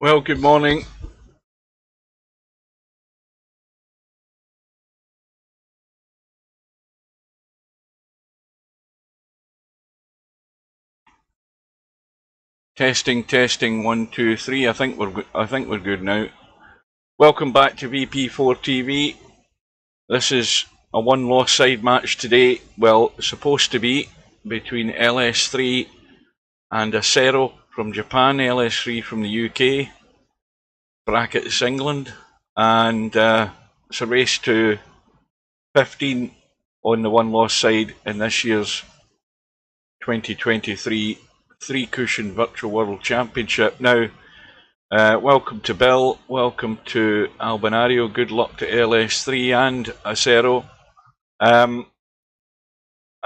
Well, good morning. Testing, 1, 2, 3. I think we're good now. Welcome back to VP4TV. This is a one-loss side match today. Well, supposed to be between LS3 and Acero from Japan, LS3 from the UK. Brackets England, and it's a race to 15 on the one-loss side in this year's 2023 three-cushion Virtual World Championship. Now, welcome to Bill, welcome to Albinario, good luck to LS3 and Acero. I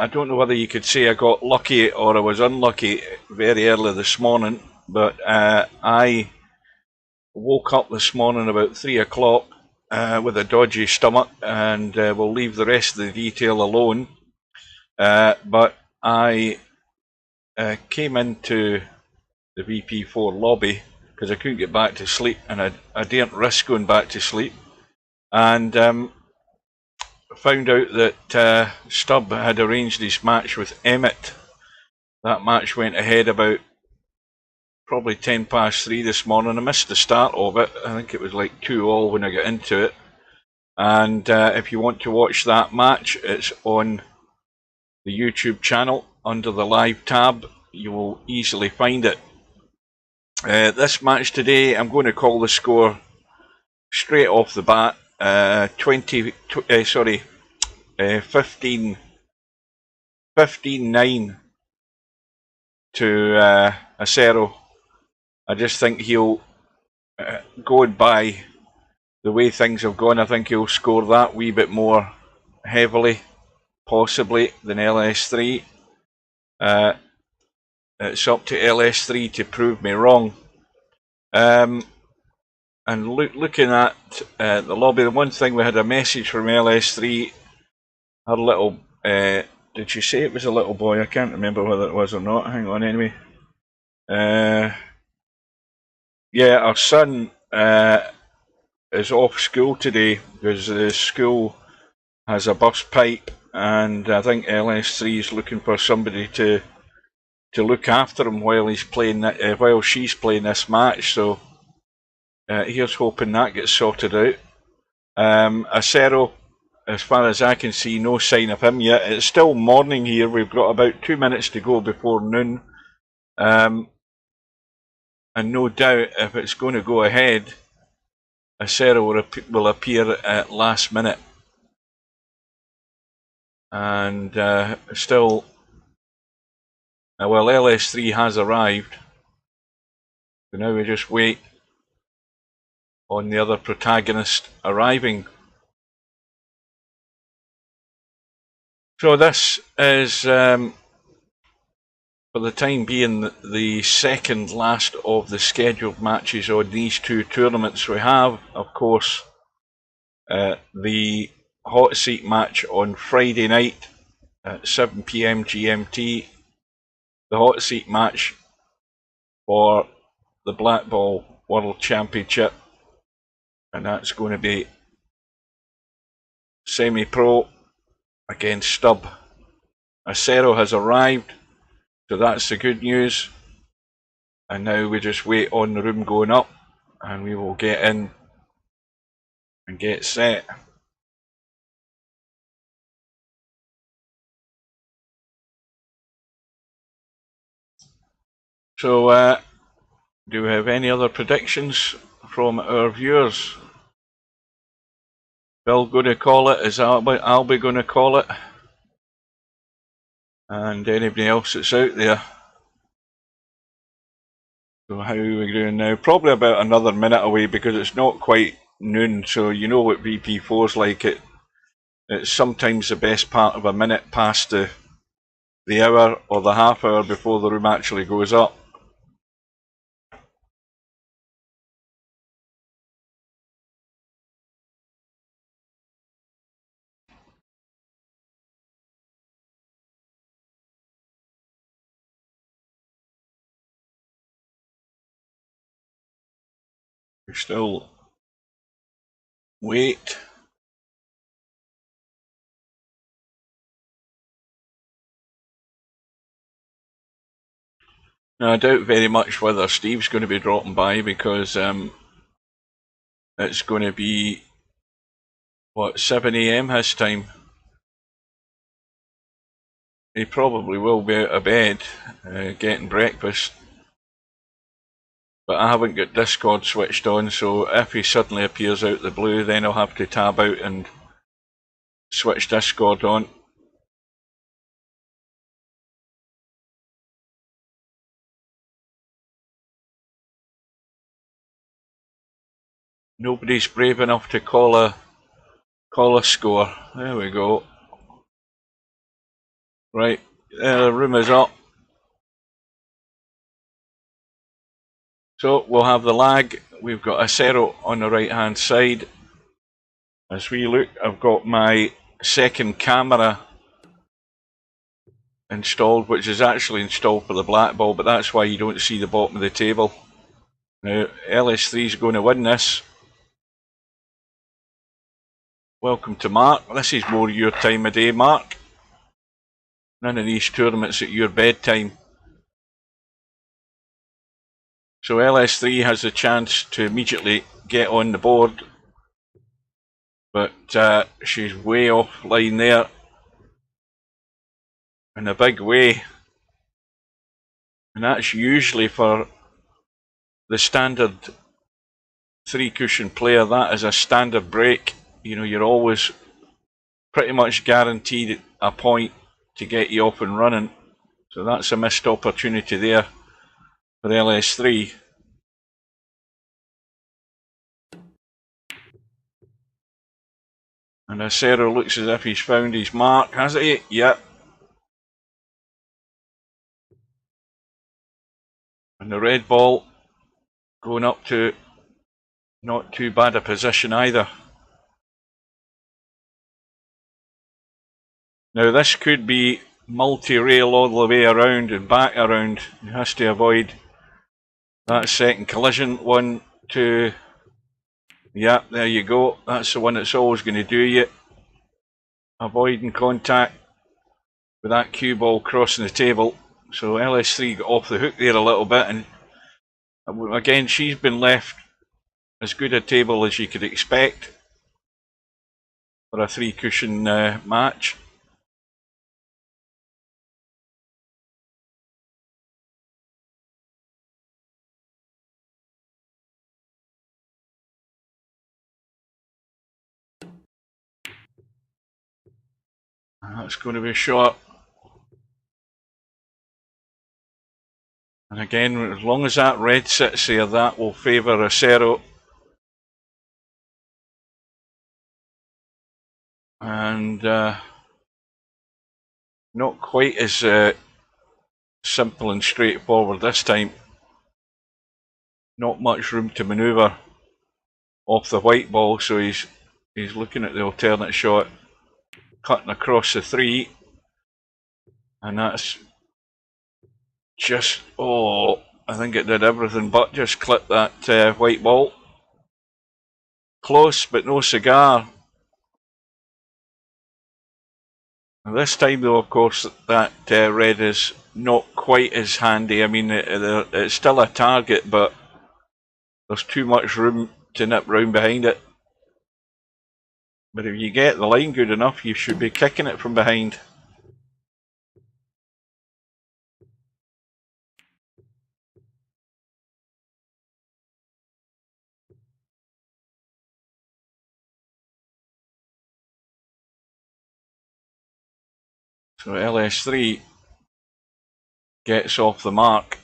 don't know whether you could say I got lucky or I was unlucky very early this morning, but I woke up this morning about 3 o'clock with a dodgy stomach, and we'll leave the rest of the detail alone. But I came into the VP4 lobby because I couldn't get back to sleep, and I didn't risk going back to sleep, and found out that Stubb had arranged this match with Emmett. That match went ahead about probably 3:10 this morning. I missed the start of it. I think it was like 2-2 when I got into it. And if you want to watch that match, it's on the YouTube channel under the live tab. You will easily find it. This match today, I'm going to call the score straight off the bat. 15-9 to Acero. I just think he'll, going by the way things have gone, I think he'll score that wee bit more heavily, possibly, than LS3. It's up to LS3 to prove me wrong. And looking at the lobby, the one thing, we had a message from LS3. Her little, did she say it was a little boy? I can't remember whether it was or not. Hang on, anyway. Yeah, our son is off school today because the school has a bus pipe, and I think LS3 is looking for somebody to look after him while he's playing while she's playing this match. So here's hoping that gets sorted out. Acero, as far as I can see, no sign of him yet. It's still morning here. We've got about 2 minutes to go before noon. And no doubt, if it's going to go ahead, Acero will appear at last minute. And still, well, LS3 has arrived. So now we just wait on the other protagonist arriving. So this is, for the time being, the second last of the scheduled matches on these two tournaments. We have, of course, the hot seat match on Friday night at 7 PM GMT. The hot seat match for the Black Ball World Championship, and that's going to be semi-pro against Stubb. Acero has arrived, so that's the good news, and now we just wait on the room going up, and we will get in and get set. So do we have any other predictions from our viewers? Bill going to call it? Is Albie going to call it? And anybody else that's out there? So how are we doing now? Probably about another minute away, because it's not quite noon, so you know what VP4's like. It's sometimes the best part of a minute past the hour or the half hour before the room actually goes up. We still wait. Now, I doubt very much whether Steve's going to be dropping by, because it's going to be, what, 7 AM his time. He probably will be out of bed, getting breakfast. But I haven't got Discord switched on, so if he suddenly appears out the blue, then I'll have to tab out and switch Discord on. Nobody's brave enough to call a score. There we go. Right, the room is up. So we'll have the lag. We've got acero on the right hand side. As we look, I've got my second camera installed, which is actually installed for the black ball, but that's why you don't see the bottom of the table. Now LS3 is going to win this. Welcome to Mark. This is more your time of day, Mark. None of these tournaments at your bedtime. So LS3 has a chance to immediately get on the board, but she's way offline there, in a big way, and that's usually for the standard 3-cushion player. That is a standard break. You know, you're always pretty much guaranteed a point to get you up and running, so that's a missed opportunity there for LS3. And acero looks as if he's found his mark, hasn't he? Yep. And the red ball going up to not too bad a position either. Now this could be multi-rail all the way around and back around. He has to avoid that second collision. 1, 2, yeah, there you go. That's the one that's always going to do you. Avoiding contact with that cue ball crossing the table. So LS3 got off the hook there a little bit, and again she's been left as good a table as you could expect for a 3-cushion match. That's going to be short. And again, as long as that red sits there, that will favour acero. And not quite as simple and straightforward this time. Not much room to manoeuvre off the white ball, so he's looking at the alternate shot, cutting across the 3, and that's just, oh, I think it did everything but just clip that white ball. Close, but no cigar. And this time though, of course, that red is not quite as handy. I mean, it's still a target, but there's too much room to nip round behind it. But if you get the line good enough, you should be kicking it from behind. So LS3 gets off the mark.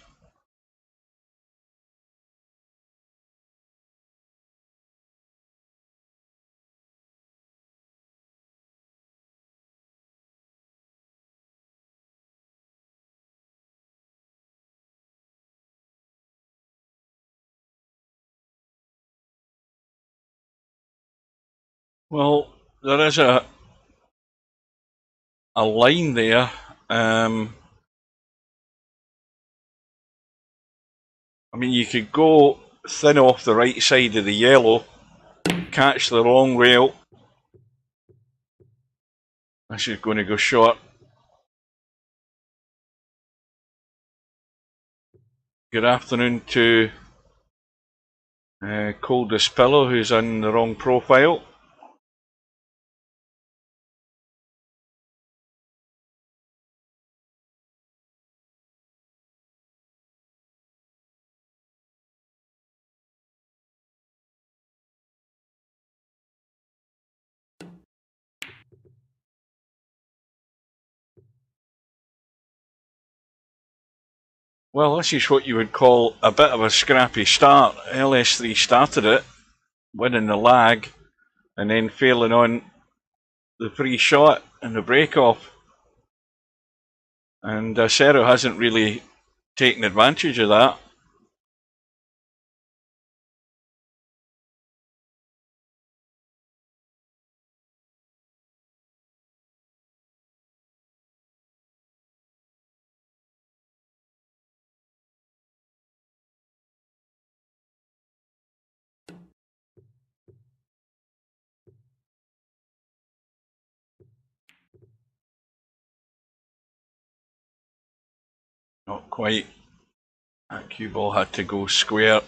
Well, there is a line there. I mean, you could go thin off the right side of the yellow, catch the long rail. This is going to go short. Good afternoon to Coldest Pillow, who's on the wrong profile. Well, this is what you would call a bit of a scrappy start. LS3 started it, winning the lag, and then failing on the free shot and the break-off. And acero hasn't really taken advantage of that. Not quite. That cue ball had to go square.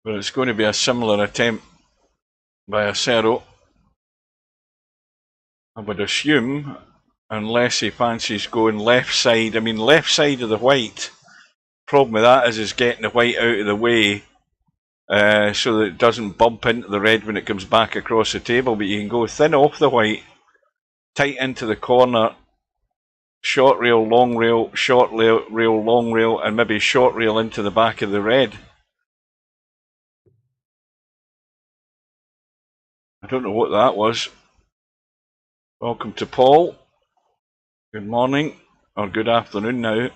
But it's going to be a similar attempt by acero, I would assume, unless he fancies going left side. I mean, left side of the white. Problem with that is getting the white out of the way so that it doesn't bump into the red when it comes back across the table. But you can go thin off the white, tight into the corner, short rail, long rail, short rail, long rail, and maybe short rail into the back of the red. I don't know what that was. Welcome to Paul. Good morning, or good afternoon now.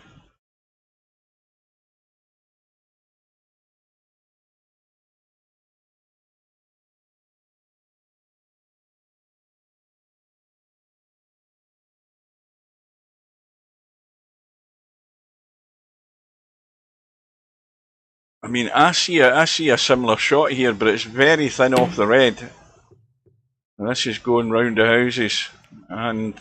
I mean, I see a similar shot here, but it's very thin off the red. And this is going round the houses, and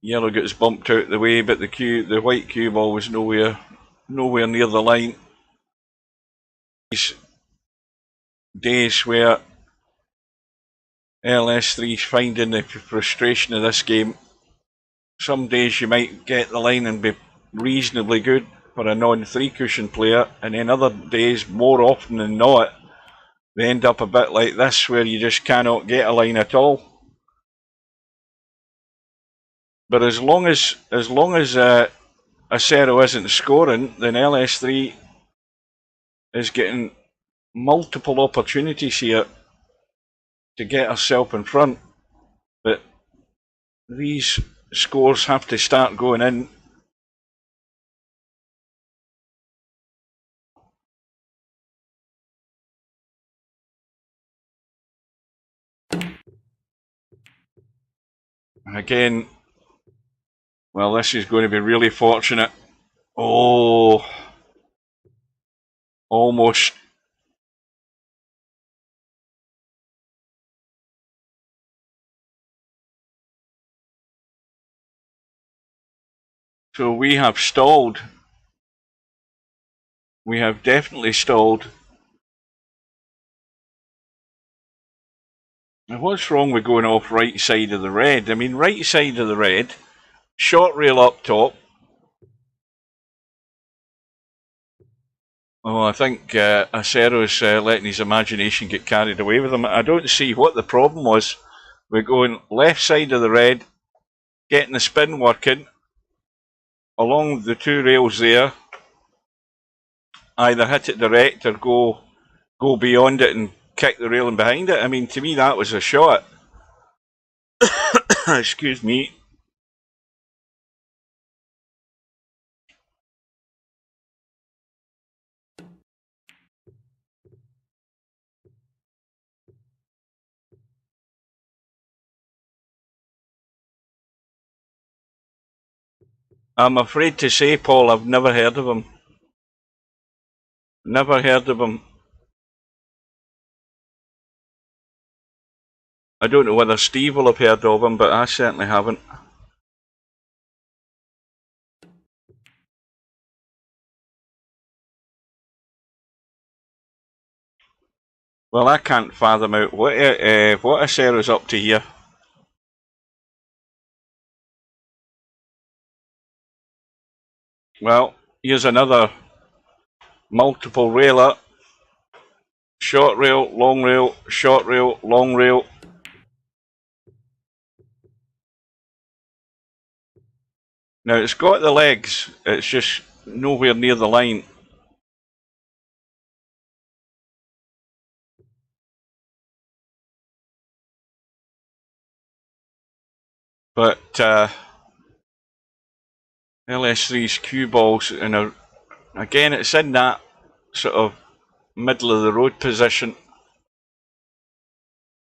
yellow gets bumped out the way, but the white cue ball was nowhere near the line. These days where LS3 is finding the frustration of this game. Some days you might get the line and be reasonably good for a non-3 cushion player, and then other days, more often than not, they end up a bit like this, where you just cannot get a line at all. But as long as acero isn't scoring, then LS3 is getting multiple opportunities here to get herself in front. But these scores have to start going in. Again, well, this is going to be really fortunate. Oh, almost. So we have stalled. We have definitely stalled. Now, what's wrong with going off right side of the red? I mean, right side of the red, short rail up top. Oh, I think acero's letting his imagination get carried away with him. I don't see what the problem was. We're going left side of the red, getting the spin working along the two rails there. Either hit it direct or go beyond it and kick the railing behind it. I mean, to me, that was a shot. Excuse me. I'm afraid to say, Paul, I've never heard of him. Never heard of him. I don't know whether Steve will have heard of him, but I certainly haven't. Well, I can't fathom out what Acero's up to here. Well, here's another multiple railer. Short rail, long rail, short rail, long rail. Now it's got the legs, it's just nowhere near the line. But LS3's cue balls, and again it's in that sort of middle of the road position.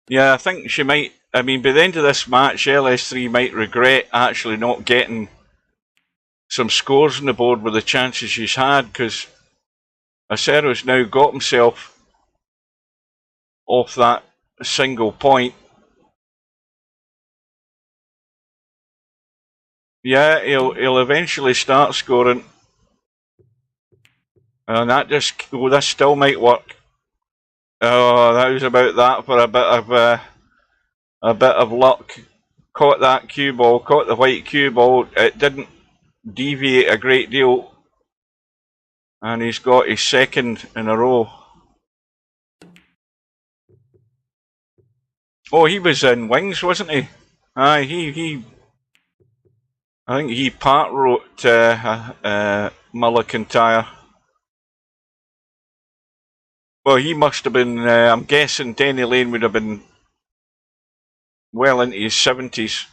Yeah, I think she might, I mean, by the end of this match, LS3 might regret actually not getting some scores on the board with the chances she's had, because Acero's now got himself off that single point. Yeah, he'll eventually start scoring. And that just, oh, this still might work. Oh, that was about that for a bit of luck. Caught that cue ball, caught the white cue ball. It didn't deviate a great deal, and he's got his second in a row. Oh, he was in wings, wasn't he? Aye, I think he part wrote McIntyre. Well, he must have been, I'm guessing Denny Lane would have been well into his 70s.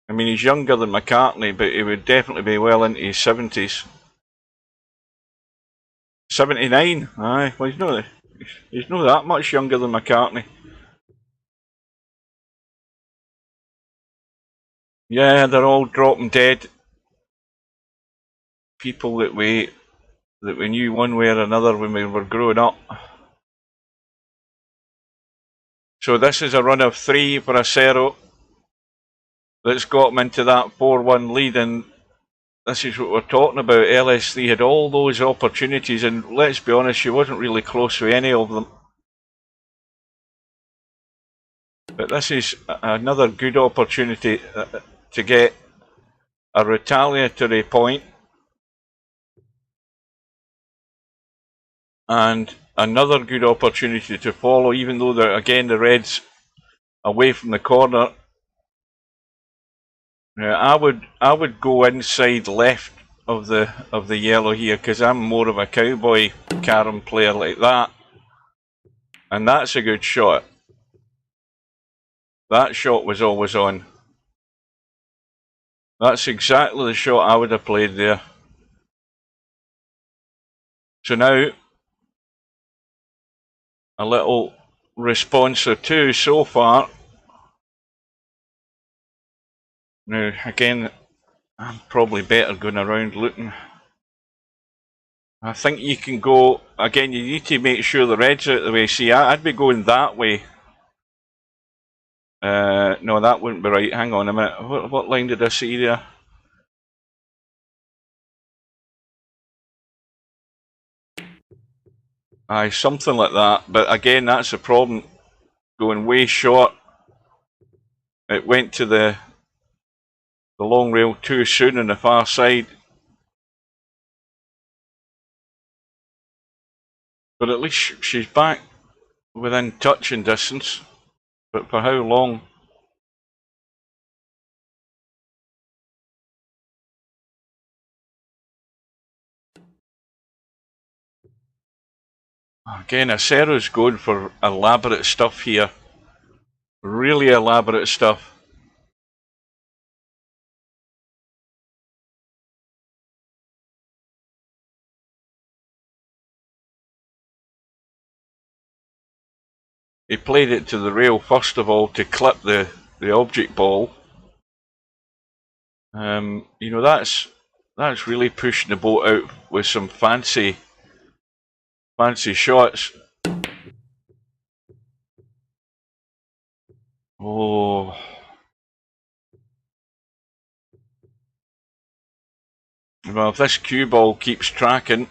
I mean, he's younger than McCartney, but he would definitely be well into his 70s. 79? Aye, well, he's not that much younger than McCartney. Yeah, they're all dropping dead. People that we knew one way or another when we were growing up. So this is a run of 3 for Acero that's got him into that 4-1 lead, and this is what we're talking about. LS3 had all those opportunities, and let's be honest, she wasn't really close with any of them. But this is another good opportunity to get a retaliatory point, and another good opportunity to follow, even though again the red's away from the corner. Now, I would go inside left of the yellow here, because I'm more of a cowboy carom player like that, and that's a good shot. That shot was always on. That's exactly the shot I would have played there. So now, a little response or two so far. Now, again, I'm probably better going around looking. I think you can go, again, you need to make sure the red's out of the way. See, I'd be going that way. No, that wouldn't be right. Hang on a minute. What line did I see there? Aye, something like that. But again, that's the problem. Going way short. It went to the long rail too soon on the far side. But at least she's back within touching distance. But for how long? Again, Acero's going for elaborate stuff here. Really elaborate stuff. He played it to the rail first of all to clip the object ball. You know, that's really pushing the boat out with some fancy shots. Oh. Well, if this cue ball keeps tracking,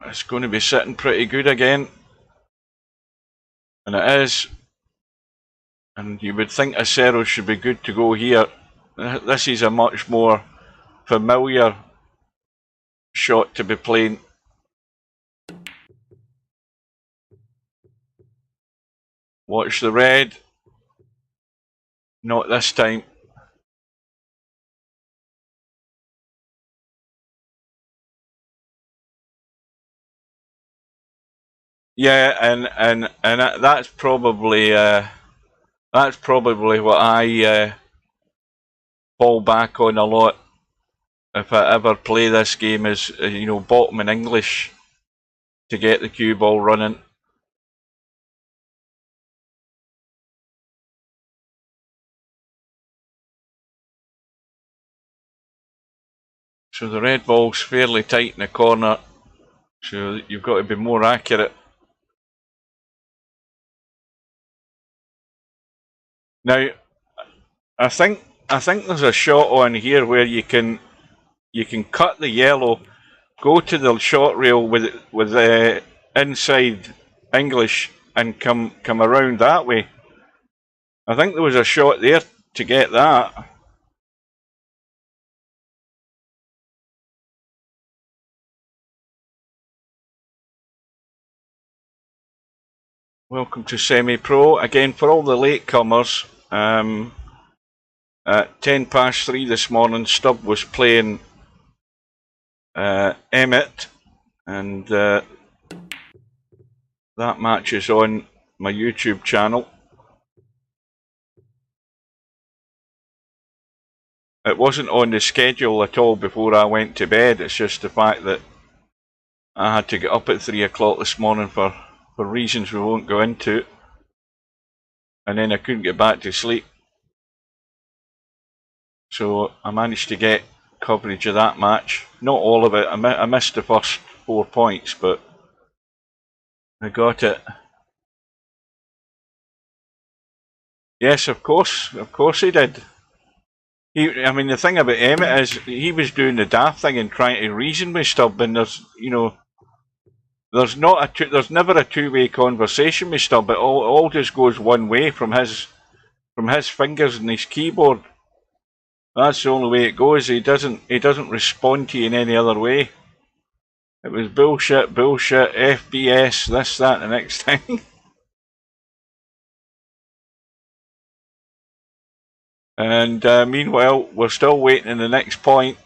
it's going to be sitting pretty good again. And it is. And you would think acero should be good to go here. This is a much more familiar shot to be playing. Watch the red. Not this time. Yeah, and that's probably what I fall back on a lot if I ever play this game, is you know, bottom in English to get the cue ball running. So the red ball's fairly tight in the corner, so you've got to be more accurate. Now, I think there's a shot on here where you can cut the yellow, go to the short rail with the inside English, and come around that way. I think there was a shot there to get that. Welcome to Semi-Pro. Again, for all the latecomers, at 3:10 this morning, Stubb was playing Emmett, and that match is on my YouTube channel. It wasn't on the schedule at all before I went to bed. It's just the fact that I had to get up at 3 o'clock this morning for reasons we won't go into, and then I couldn't get back to sleep. So I managed to get coverage of that match. Not all of it. I missed the first 4 points, but I got it. Yes, of course he did. I mean, the thing about Emmett is he was doing the daft thing and trying to reason with Stubb, and there's, you know, there's never a two-way conversation with Stubb. It all just goes one way from his fingers and his keyboard. That's the only way it goes. He doesn't respond to you in any other way. It was bullshit, FBS, this, that, the next thing. And meanwhile, we're still waiting in the next point.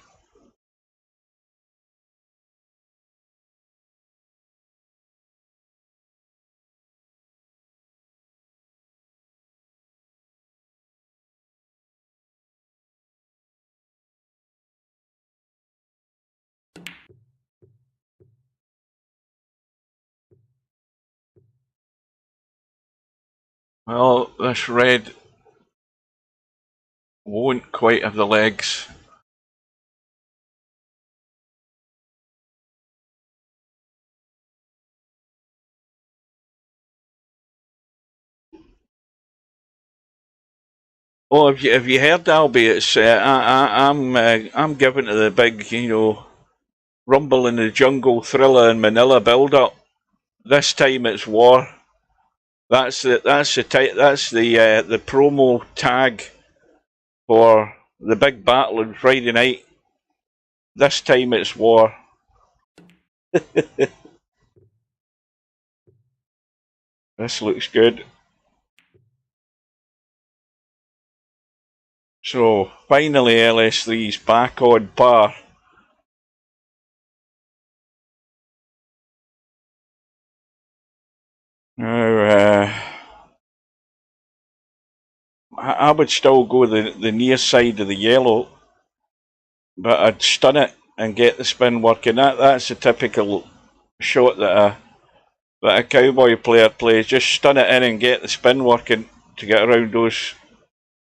Well, this red won't quite have the legs. Oh, have you heard, Albie? It's I'm giving it the big, you know, Rumble in the Jungle, Thriller and Manila build-up. This time it's war. That's the promo tag for the big battle on Friday night. This time it's war. This looks good. So finally LS3's back on par. Now, I would still go the near side of the yellow, but I'd stun it and get the spin working. That's a typical shot that a cowboy player plays. Just stun it in and get the spin working to get around those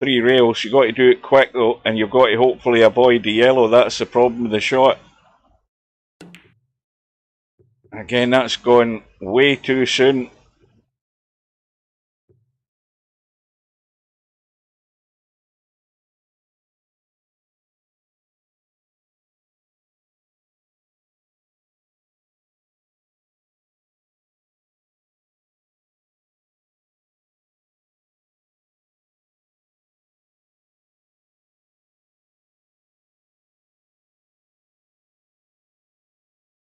3 rails. You've got to do it quick though, and you've got to hopefully avoid the yellow. That's the problem with the shot. Again, that's gone way too soon.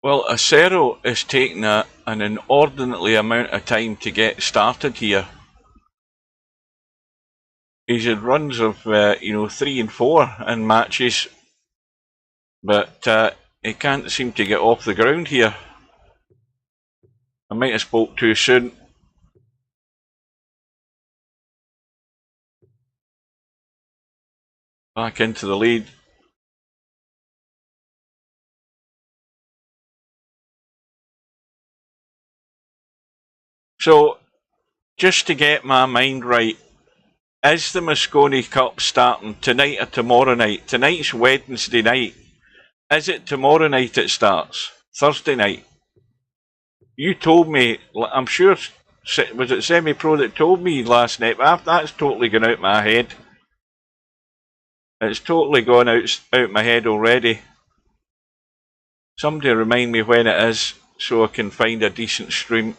Well, Acero is taking an inordinately amount of time to get started here. He's had runs of 3 and 4 in matches, but he can't seem to get off the ground here. I might have spoke too soon. Back into the lead. So, just to get my mind right, is the Moscone Cup starting tonight or tomorrow night? Tonight's Wednesday night. Is it tomorrow night it starts? Thursday night? You told me, I'm sure, was it Semi-Pro that told me last night? That's totally gone out my head. It's totally gone out my head already. Somebody remind me when it is so I can find a decent stream.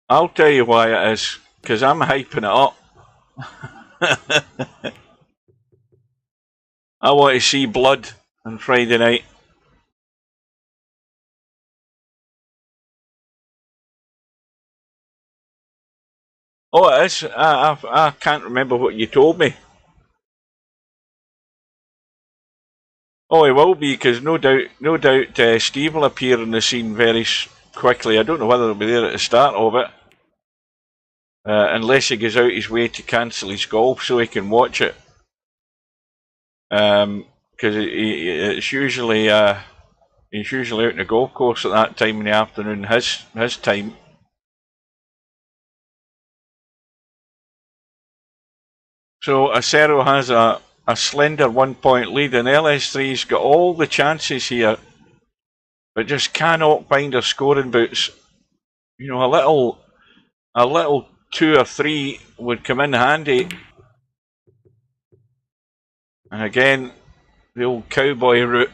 I'll tell you why it is, because I'm hyping it up. I want to see blood on Friday night. Oh, it is. I can't remember what you told me. Oh, he will be, because no doubt Steve will appear on the scene very quickly. I don't know whether he'll be there at the start of it. Unless he goes out his way to cancel his golf so he can watch it. Because it's usually he's usually out on the golf course at that time in the afternoon, his time. So Acero has a slender 1-point lead, and LS3's got all the chances here, but just cannot find her scoring boots. You know, a little 2 or 3 would come in handy. And again, the old cowboy route.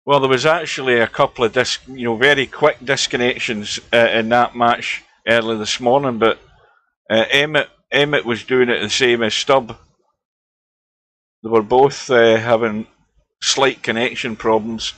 Well, there was actually a couple of very quick disconnections in that match early this morning, but Emmett was doing it the same as Stubb. They were both having slight connection problems.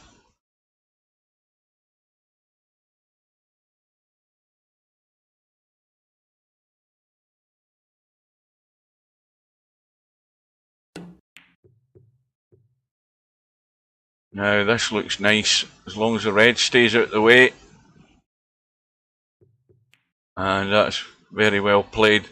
Now this looks nice as long as the red stays out of the way, and that's very well played.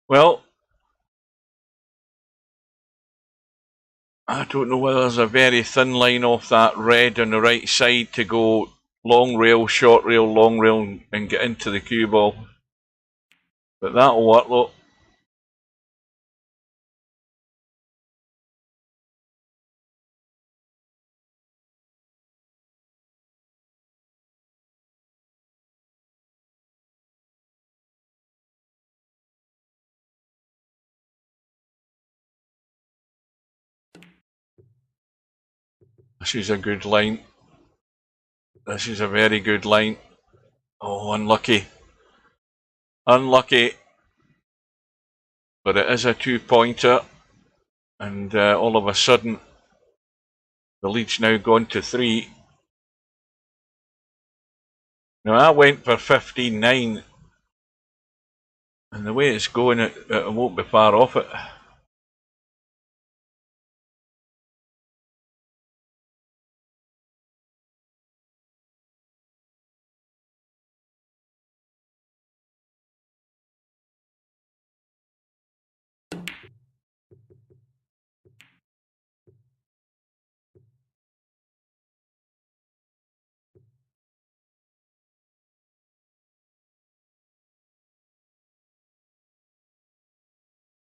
Well, I don't know whether there's a very thin line off that red on the right side to go long rail, short rail, long rail and get into the cue ball. But that'll work though. This is a good line. This is a very good line. Oh, unlucky. Unlucky. But it is a 2-pointer. And all of a sudden, the lead's now gone to 3. Now, I went for 15-9. And the way it's going, it won't be far off it.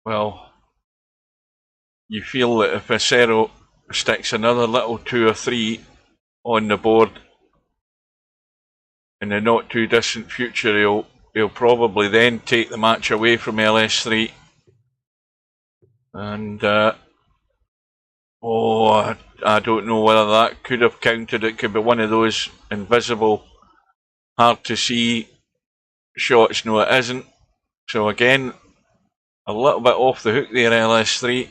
well, you feel that if Acero sticks another little 2 or 3 on the board in the not too distant future, he'll probably then take the match away from LS3. And I don't know whether that could have counted. It could be one of those invisible, hard to see shots. No, it isn't. So again, a little bit off the hook there, LS3.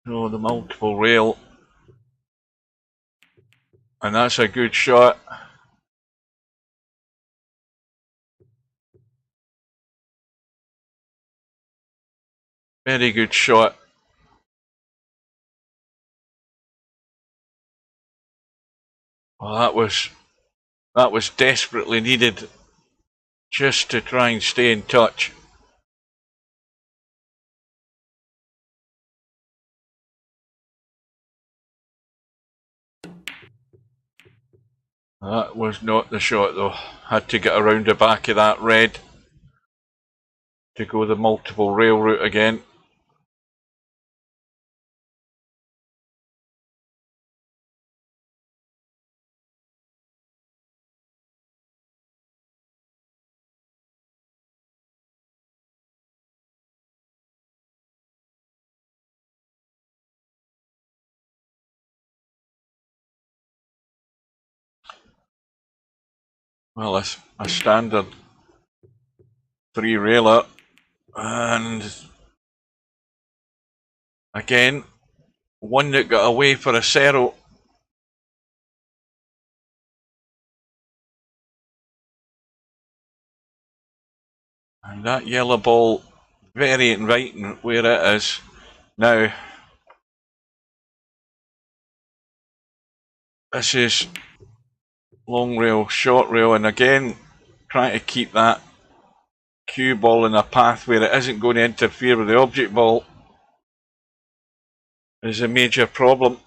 So the multiple rail. And that's a good shot. Very good shot. Well, that was desperately needed just to try and stay in touch. That was not the shot though. Had to get around the back of that red to go the multiple rail route again. Well, a standard 3 railer, and again, one that got away for Acero. And that yellow ball very inviting where it is now. This is long rail, short rail, and again trying to keep that cue ball in a path where it isn't going to interfere with the object ball is a major problem.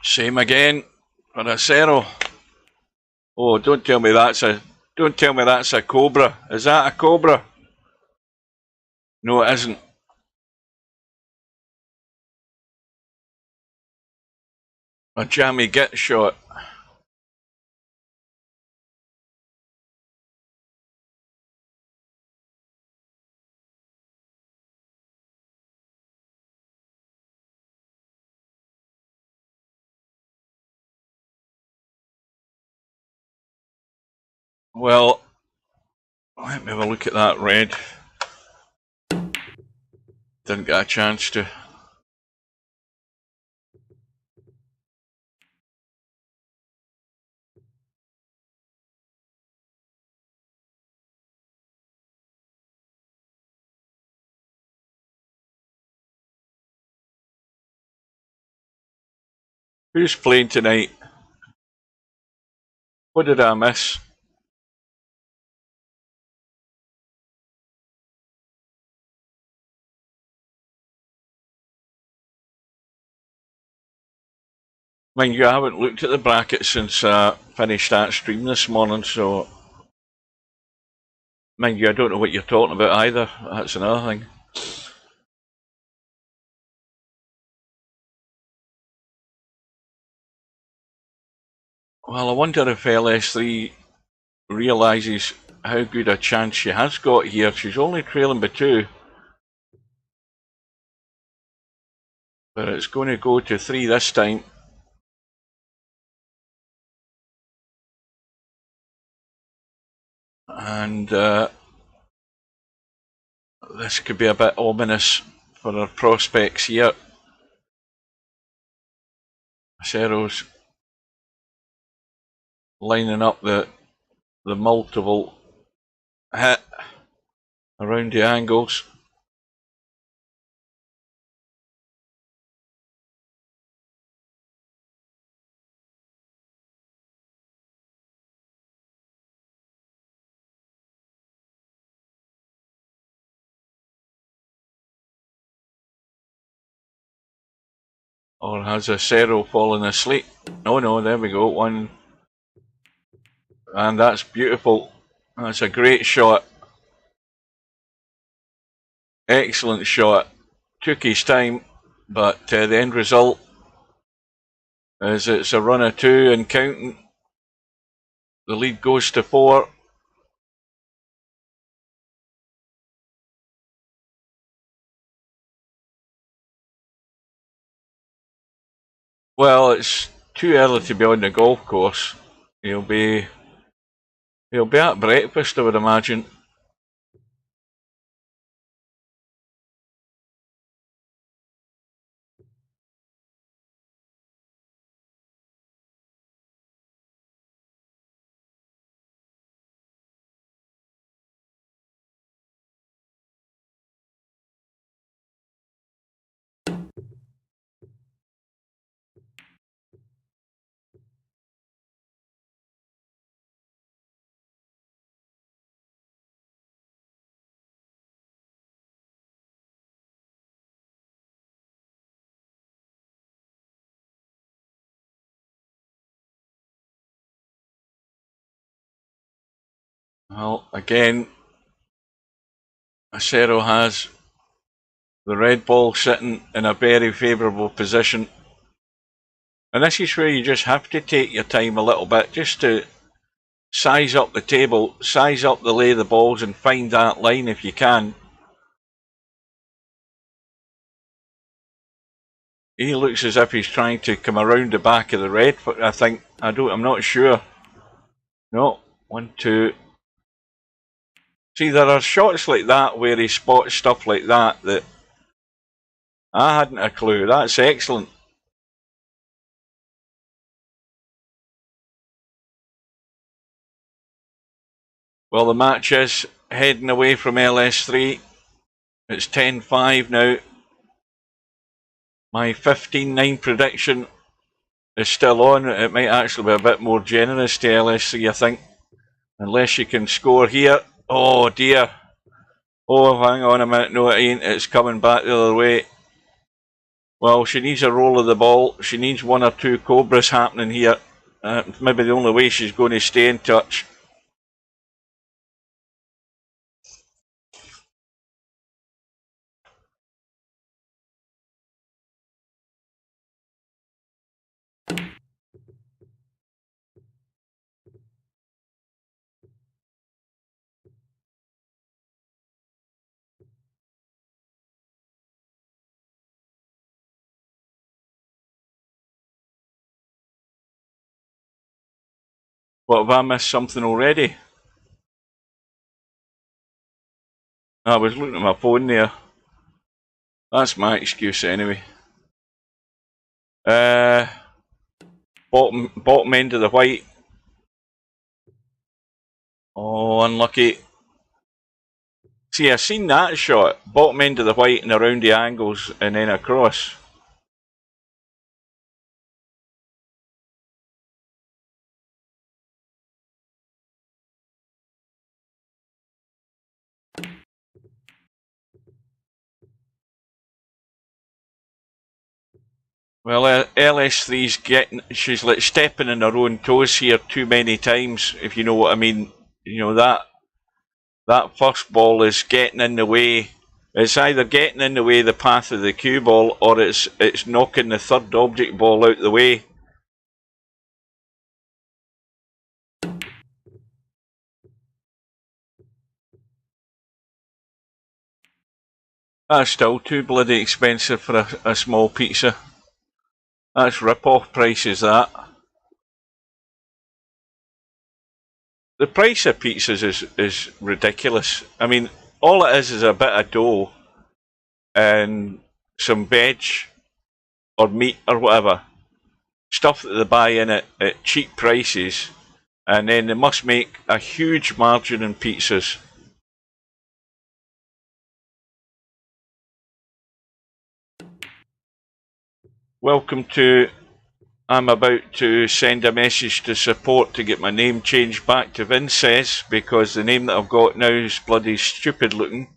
Same again for Acero. Oh, don't tell me that's a Cobra. Is that a Cobra? No, it isn't. A jammy git shot. Well, let me have a look at that red. Didn't get a chance to. Who's playing tonight? What did I miss? Mind you, I haven't looked at the bracket since I finished that stream this morning, so mind you, I don't know what you're talking about either. That's another thing. Well, I wonder if LS3 realises how good a chance she has got here. She's only trailing by 2. But it's going to go to 3 this time. And this could be a bit ominous for her prospects here. Acero's lining up the multiple hit around the angles. Or has Acero fallen asleep? No, there we go. One. And that's beautiful. That's a great shot. Excellent shot. Took his time, but the end result is it's a run of 2 and counting. The lead goes to 4. Well, it's too early to be on the golf course. He'll be at breakfast, I would imagine. Well, again, Acero has the red ball sitting in a very favourable position. And this is where you just have to take your time a little bit just to size up the table, size up the lay of the balls and find that line if you can. He looks as if he's trying to come around the back of the red, but I think, I'm not sure. No, 1, 2. See, there are shots like that where he spots stuff like that that I hadn't a clue. That's excellent. Well, the match is heading away from LS3. It's 10-5 now. My 15-9 prediction is still on. It might actually be a bit more generous to LS3, I think. Unless you can score here. Oh dear. Oh, hang on a minute. No, it ain't. It's coming back the other way. Well, she needs a roll of the ball. She needs 1 or 2 cobras happening here. Maybe the only way she's going to stay in touch. What, have I missed something already? I was looking at my phone there. That's my excuse anyway. Bottom end of the white. Oh, unlucky. See, I've seen that shot. Bottom end of the white and around the angles and then across. Well, LS3's she's like stepping on her own toes here too many times, if you know what I mean. You know, that first ball is getting in the way. It's either getting in the way of the path of the cue ball or it's knocking the third object ball out the way. That's still too bloody expensive for a small pizza. That's rip-off prices, that. The price of pizzas is ridiculous. I mean, all it is a bit of dough and some veg or meat or whatever. Stuff that they buy in at cheap prices And then they must make a huge margin in pizzas. Welcome to, I'm about to send a message to support to get my name changed back to Vinces, because the name that I've got now is bloody stupid looking.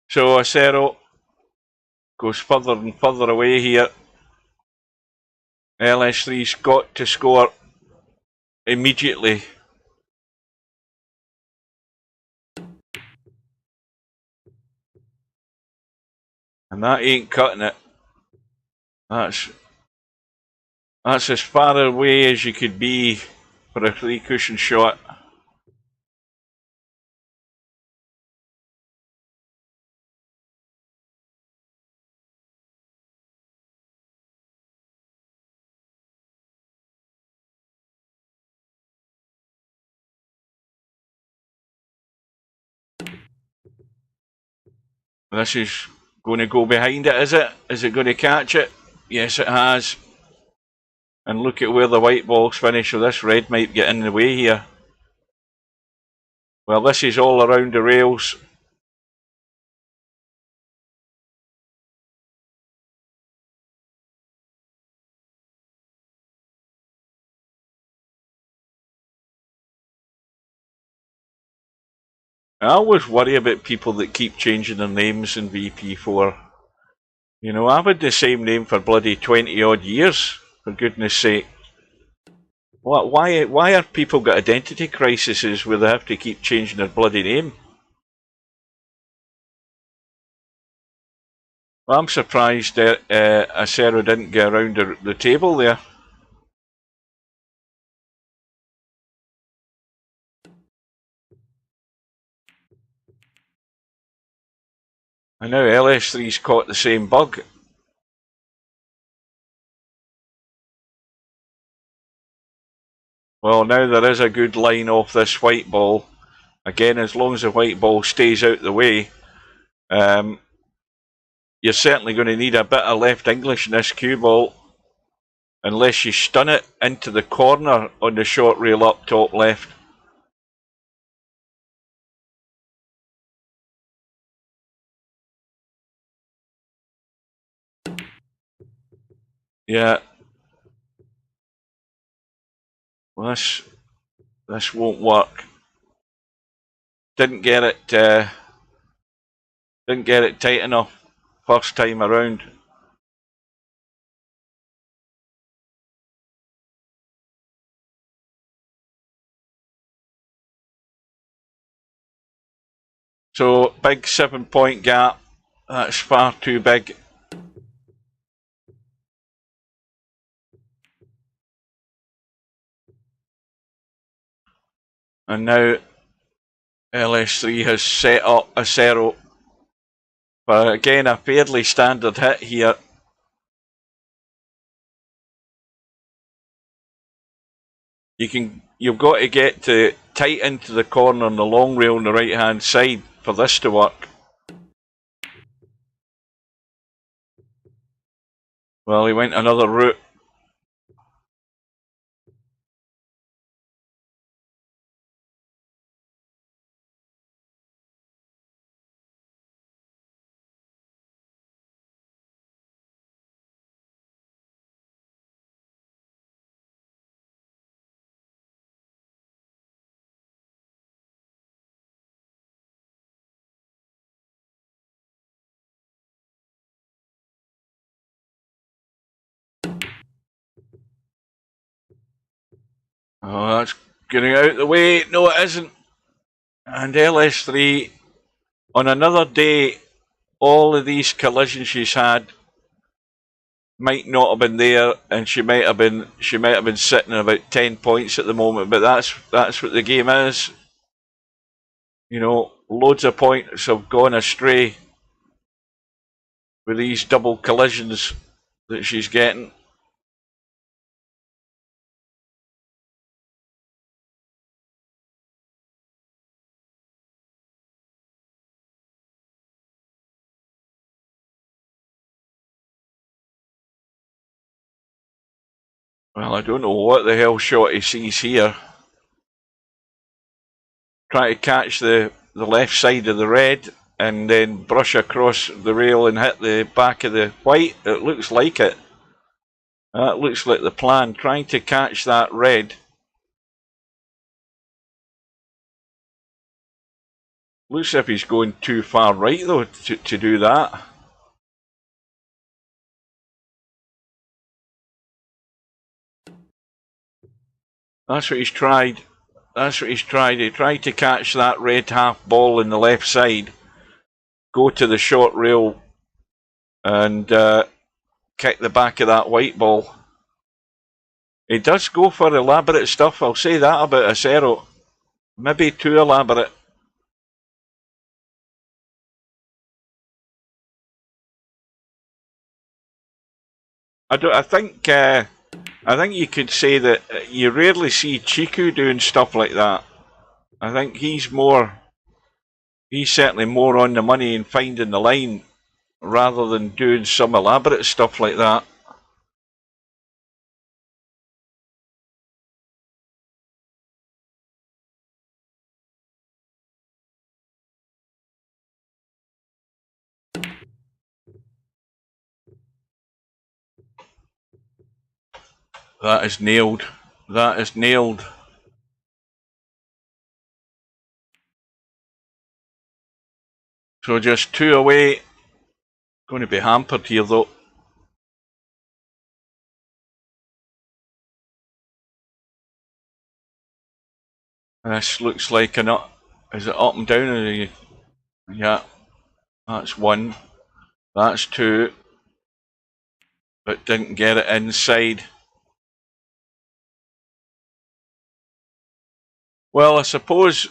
So Acero goes further and further away here. LS3's got to score immediately. And that ain't cutting it. That's as far away as you could be for a 3-cushion shot. This is going to go behind it, is it? Is it going to catch it? Yes, it has. And look at where the white balls finish, so this red might get in the way here. Well, this is all around the rails. I always worry about people that keep changing their names in VP4. You know, I've had the same name for bloody 20 odd years, for goodness sake. Why have people got identity crises where they have to keep changing their bloody name? Well, I'm surprised that Acero didn't get around the table there. I know LS3's caught the same bug. Well, now there is a good line off this white ball. Again, as long as the white ball stays out the way, you're certainly going to need a bit of left English in this cue ball, unless you stun it into the corner on the short rail up top left. Yeah. Well, this won't work. Didn't get it tight enough first time around. So big 7-point gap. That's far too big. And now LS3 has set up Acero for again a fairly standard hit here. You've got to get to tight into the corner on the long rail on the right hand side for this to work. Well, he went another route. Oh, that's getting out of the way. No, it isn't. And LS3, on another day, all of these collisions she's had might not have been there, and she might have been sitting at about 10 points at the moment. But that's what the game is. You know, loads of points have gone astray with these double collisions that she's getting. Well, I don't know what the hell shot he sees here. Try to catch the left side of the red and then brush across the rail and hit the back of the white. It looks like it. That looks like the plan. Trying to catch that red. Looks as if he's going too far right though to do that. That's what he's tried. That's what he's tried. He tried to catch that red half ball in the left side, go to the short rail and kick the back of that white ball. He does go for elaborate stuff, I'll say that about Acero. Maybe too elaborate. I think you could say that you rarely see Chiku doing stuff like that. I think he's certainly more on the money and finding the line rather than doing some elaborate stuff like that. That is nailed. That is nailed. So just 2 away. Going to be hampered here though. This looks like an up. Is it up and down? Yeah. That's 1. That's 2. But didn't get it inside. Well, I suppose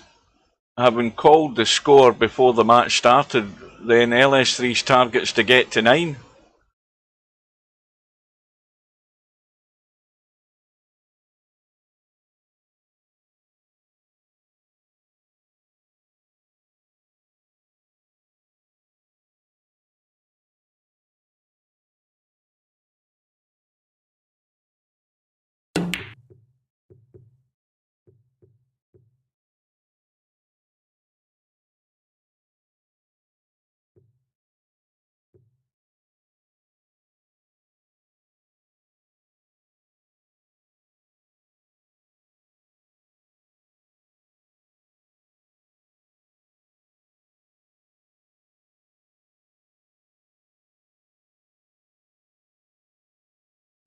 having called the score before the match started, then LS3's target's to get to 9.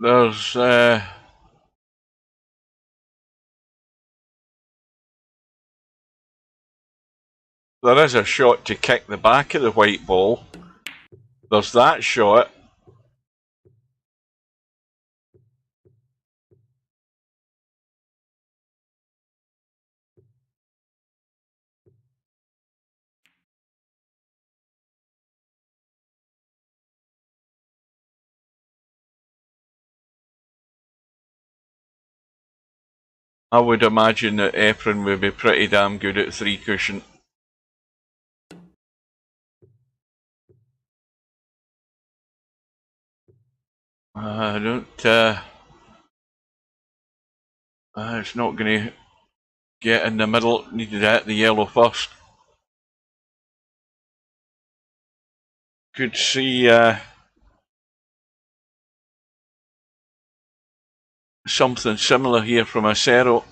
There is a shot to kick the back of the white ball. There's that shot. I would imagine that Efren would be pretty damn good at 3 cushion. I don't. It's not going to get in the middle. Needed to hit the yellow first. Could see something similar here from Acero.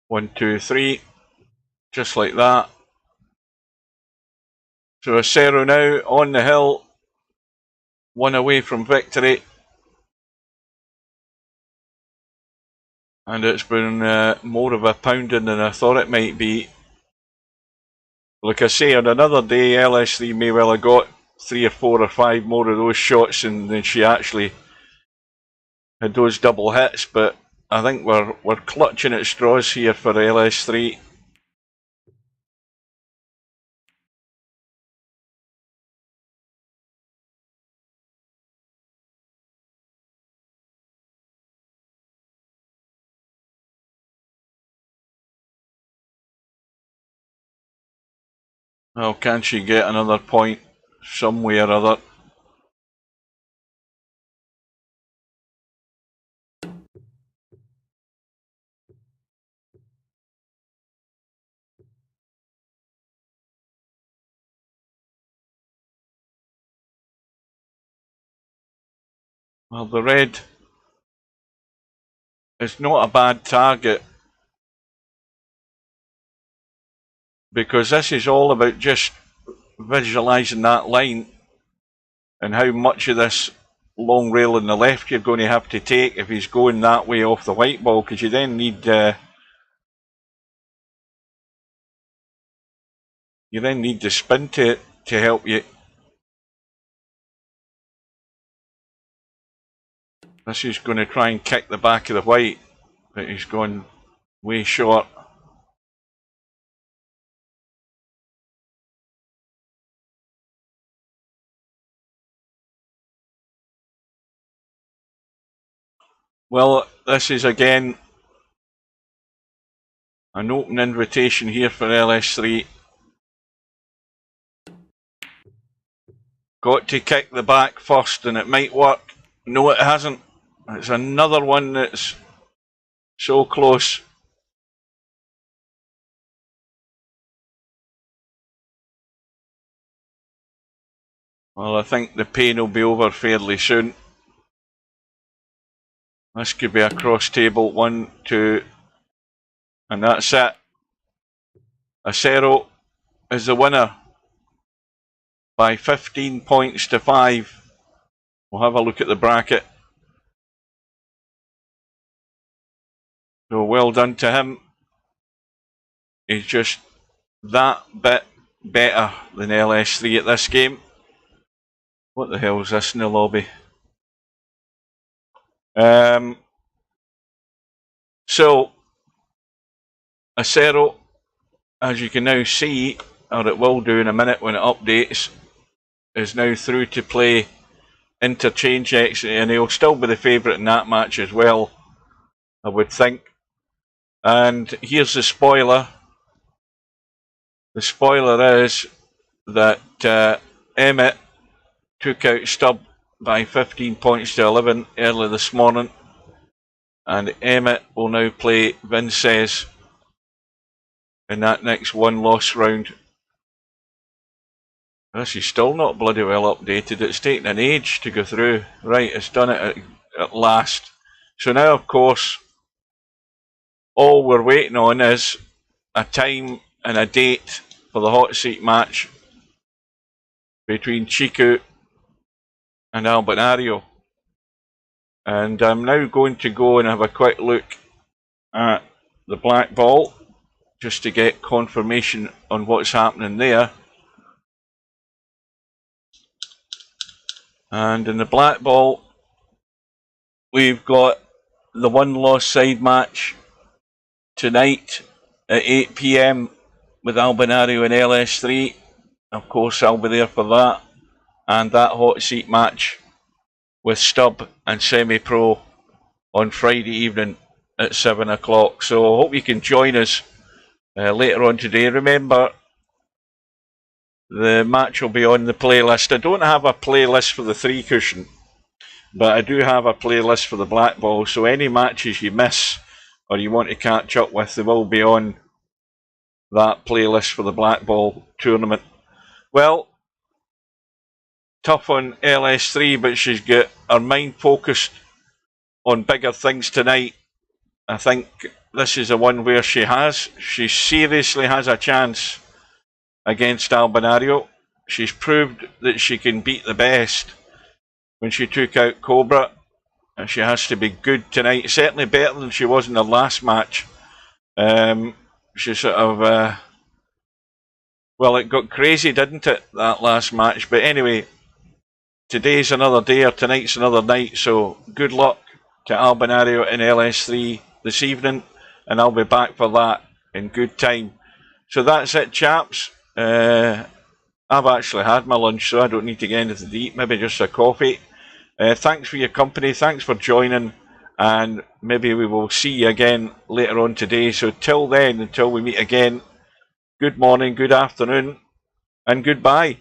One, two, three. Just like that. So Acero now on the hill. 1 away from victory. And it's been more of a pounding than I thought it might be. Like I say, on another day, LS3 may well have got 3 or 4 or 5 more of those shots than she actually had those double hits, but I think we're clutching at straws here for LS3. Oh, can she get another point somewhere or other? Well, the red is not a bad target, because this is all about just visualising that line and how much of this long rail on the left you're going to have to take if he's going that way off the white ball, because you then need the spin to help you. This is going to try and kick the back of the white, but he's gone way short. Well, this is again an open invitation here for LS3. Got to kick the back first, and it might work. No, it hasn't. It's another one that's so close. Well, I think the pain will be over fairly soon. This could be a cross table, 1, 2, and that's it. Acero is the winner by 15 points to 5. We'll have a look at the bracket. So well done to him. He's just that bit better than LS3 at this game. What the hell is this in the lobby? So acero, as you can now see, or it will do in a minute when it updates, is now through to play interchange exit, and he'll still be the favourite in that match as well, I would think. And here's the spoiler. The spoiler is that Emmett took out Stubb by 15 points to 11 early this morning, and Emmett will now play Vinces in that next one-loss round. This is still not bloody well updated. It's taken an age to go through. Right, it's done it at last. So now, of course, all we're waiting on is a time and a date for the hot seat match between Chiku and Albinario. And I'm now going to go and have a quick look at the black ball just to get confirmation on what's happening there. And in the black ball, we've got the one-loss side match tonight at 8 PM with Albinario and LS3. Of course, I'll be there for that. And that hot seat match with Stubb and Semi-Pro on Friday evening at 7 o'clock. So I hope you can join us later on today. Remember, the match will be on the playlist. I don't have a playlist for the 3-cushion, but I do have a playlist for the black ball. So any matches you miss or you want to catch up with, they will be on that playlist for the black ball tournament. Well, tough on LS3, but she's got her mind focused on bigger things tonight. I think this is the one where she seriously has a chance against Albinario. She's proved that she can beat the best when she took out Cobra, and she has to be good tonight. Certainly better than she was in the last match. She sort of well, it got crazy, didn't it, that last match? But anyway, today's another day, or tonight's another night, so good luck to Albinario and LS3 this evening, and I'll be back for that in good time. So that's it, chaps. I've actually had my lunch, so I don't need to get anything to eat, maybe just a coffee. Thanks for your company, thanks for joining, and maybe we will see you again later on today. So till then, until we meet again, good morning, good afternoon, and goodbye.